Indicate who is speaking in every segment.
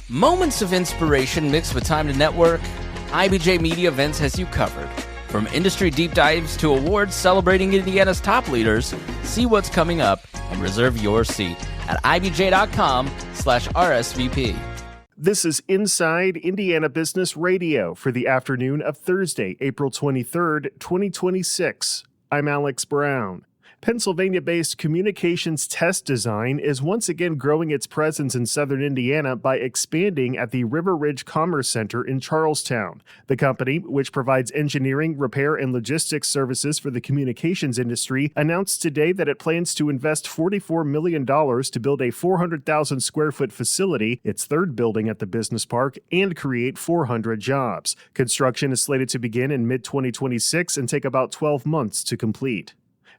Speaker 1: Moments of inspiration mixed with time to network, IBJ Media Events has you covered. From industry deep dives to awards celebrating Indiana's top leaders, see what's coming up and reserve your seat at ibj.com/RSVP.
Speaker 2: This is Inside Indiana Business Radio for the afternoon of Thursday, April 23rd, 2026. I'm Alex Brown. Pennsylvania-based Communications Test Design is once again growing its presence in southern Indiana by expanding at the River Ridge Commerce Center in Charlestown. The company, which provides engineering, repair, and logistics services for the communications industry, announced today that it plans to invest $44 million to build a 400,000 square foot facility, its third building at the business park, and create 400 jobs. Construction is slated to begin in mid-2026 and take about 12 months to complete.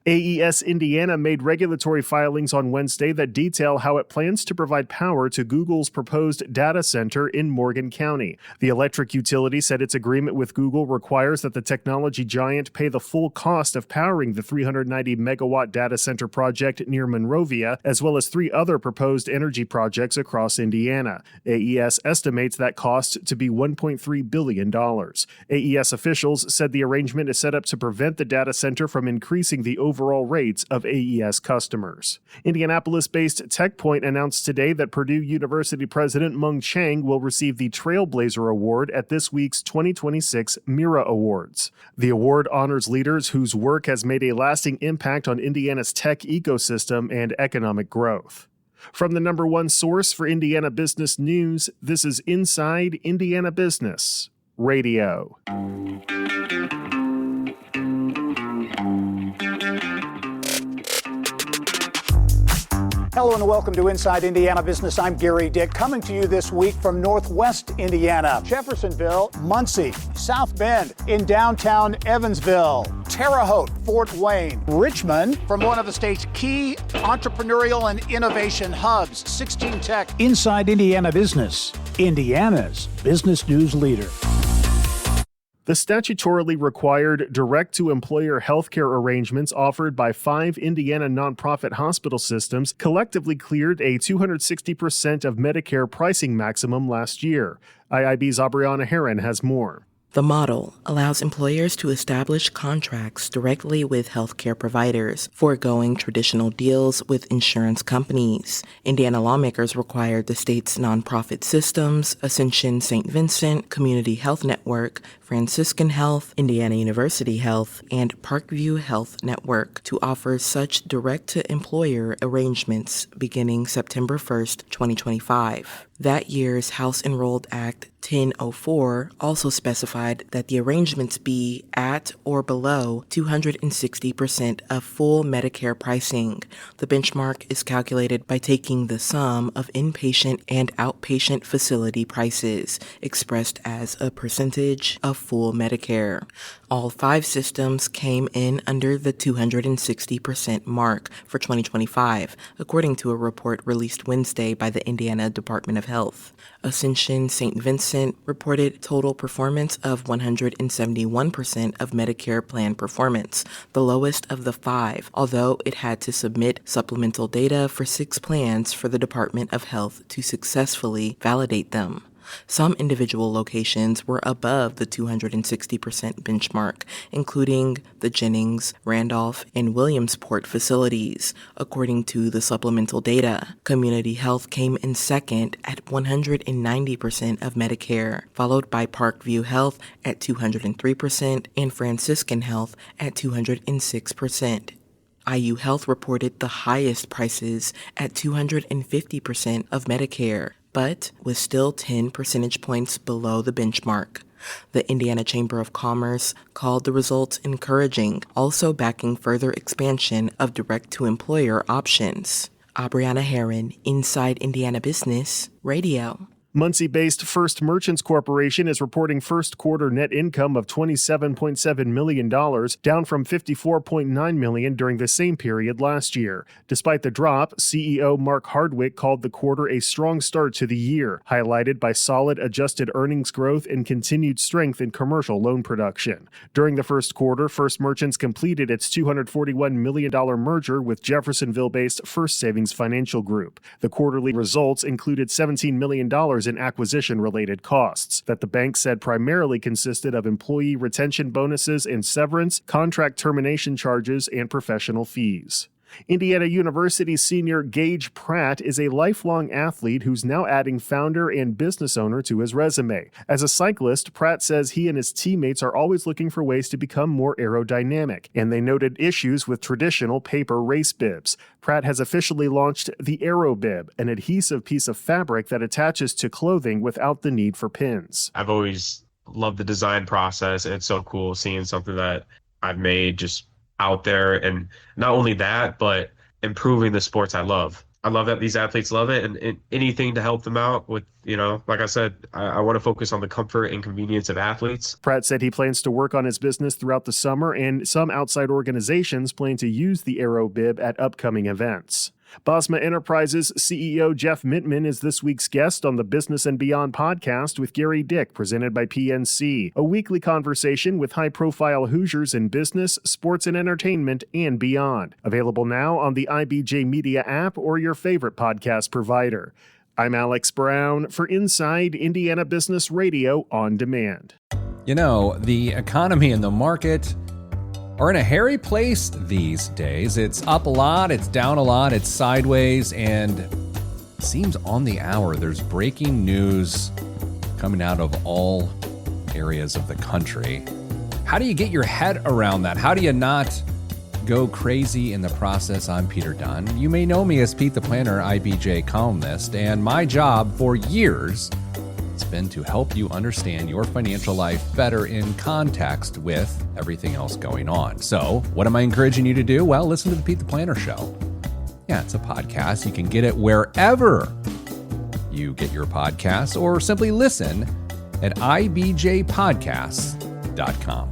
Speaker 2: AES Indiana made regulatory filings on Wednesday that detail how it plans to provide power to Google's proposed data center in Morgan County. The electric utility said its agreement with Google requires that the technology giant pay the full cost of powering the 390-megawatt data center project near Monrovia, as well as 3 other proposed energy projects across Indiana. AES estimates that cost to be $1.3 billion. AES officials said the arrangement is set up to prevent the data center from increasing the overall rates of AES customers. Indianapolis-based TechPoint announced today that Purdue University President Mung Chiang will receive the Trailblazer Award at this week's 2026 Mira Awards. The award honors leaders whose work has made a lasting impact on Indiana's tech ecosystem and economic growth. From the number one source for Indiana business news, this is Inside Indiana Business Radio.
Speaker 3: Hello and welcome to Inside Indiana Business. I'm Gary Dick, coming to you this week from Northwest Indiana, Jeffersonville, Muncie, South Bend, in downtown Evansville, Terre Haute, Fort Wayne, Richmond, from one of the state's key entrepreneurial and innovation hubs, 16 Tech. Inside Indiana Business, Indiana's business news leader.
Speaker 2: The statutorily required direct-to-employer healthcare arrangements offered by 5 Indiana nonprofit hospital systems collectively cleared a 260% of Medicare pricing maximum last year. IIB's Aubriana Herron has more.
Speaker 4: The model allows employers to establish contracts directly with healthcare providers, foregoing traditional deals with insurance companies. Indiana lawmakers required the state's nonprofit systems, Ascension St. Vincent, Community Health Network, Franciscan Health, Indiana University Health, and Parkview Health Network to offer such direct-to-employer arrangements beginning September 1st, 2025. That year's House Enrolled Act 1004 also specified that the arrangements be at or below 260% of full Medicare pricing. The benchmark is calculated by taking the sum of inpatient and outpatient facility prices, expressed as a percentage of full Medicare. All 5 systems came in under the 260% mark for 2025, according to a report released Wednesday by the Indiana Department of Health. Ascension St. Vincent reported total performance of 171% of Medicare plan performance, the lowest of the 5, although it had to submit supplemental data for 6 plans for the Department of Health to successfully validate them. Some individual locations were above the 260% benchmark, including the Jennings, Randolph, and Williamsport facilities. According to the supplemental data, Community Health came in second at 190% of Medicare, followed by Parkview Health at 203% and Franciscan Health at 206%. IU Health reported the highest prices at 250% of Medicare, but was still 10 percentage points below the benchmark. The Indiana Chamber of Commerce called the results encouraging, also backing further expansion of direct-to-employer options. Aubriana Herron, Inside Indiana Business Radio.
Speaker 2: Muncie-based First Merchants Corporation is reporting first quarter net income of $27.7 million, down from $54.9 million during the same period last year. Despite the drop, CEO Mark Hardwick called the quarter a strong start to the year, highlighted by solid adjusted earnings growth and continued strength in commercial loan production. During the first quarter, First Merchants completed its $241 million merger with Jeffersonville-based First Savings Financial Group. The quarterly results included $17 million in acquisition-related costs that the bank said primarily consisted of employee retention bonuses and severance, contract termination charges, and professional fees. Indiana University's senior Gage Pratt is a lifelong athlete who's now adding founder and business owner to his resume. As a cyclist, Pratt says he and his teammates are always looking for ways to become more aerodynamic, and they noted issues with traditional paper race bibs. Pratt has officially launched the AeroBib, an adhesive piece of fabric that attaches to clothing without the need for pins.
Speaker 5: I've always loved the design process, and it's so cool seeing something that I've made just out there, and not only that, but improving the sports I love. I love that these athletes love it, and anything to help them out with, like I said, I want to focus on the comfort and convenience of athletes.
Speaker 2: Pratt said he plans to work on his business throughout the summer, and some outside organizations plan to use the AeroBib at upcoming events. Bosma Enterprises CEO Jeff Mintman is this week's guest on the Business and Beyond podcast with Gary Dick, presented by PNC, a weekly conversation with high-profile Hoosiers in business, sports and entertainment, and beyond. Available now on the IBJ Media app or your favorite podcast provider. I'm Alex Brown for Inside Indiana Business Radio on Demand.
Speaker 6: The economy and the market are in a hairy place these days. It's up a lot, it's down a lot, it's sideways, and it seems on the hour there's breaking news coming out of all areas of the country. How do you get your head around that? How do you not go crazy in the process? I'm Peter Dunn. You may know me as Pete the Planner, IBJ columnist, and my job for years has been to help you understand your financial life better in context with everything else going on. So, what am I encouraging you to do? Well, listen to the Pete the Planner Show. Yeah, it's a podcast. You can get it wherever you get your podcasts, or simply listen at ibjpodcasts.com.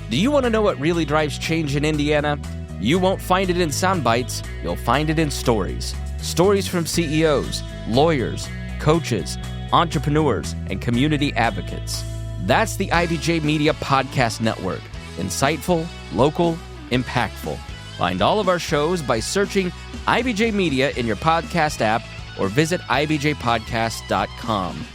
Speaker 1: Do you want to know what really drives change in Indiana? You won't find it in sound bites, you'll find it in stories. Stories from CEOs, lawyers, coaches, entrepreneurs, and community advocates. That's the IBJ Media Podcast Network. Insightful, local, impactful. Find all of our shows by searching IBJ Media in your podcast app or visit ibjpodcast.com.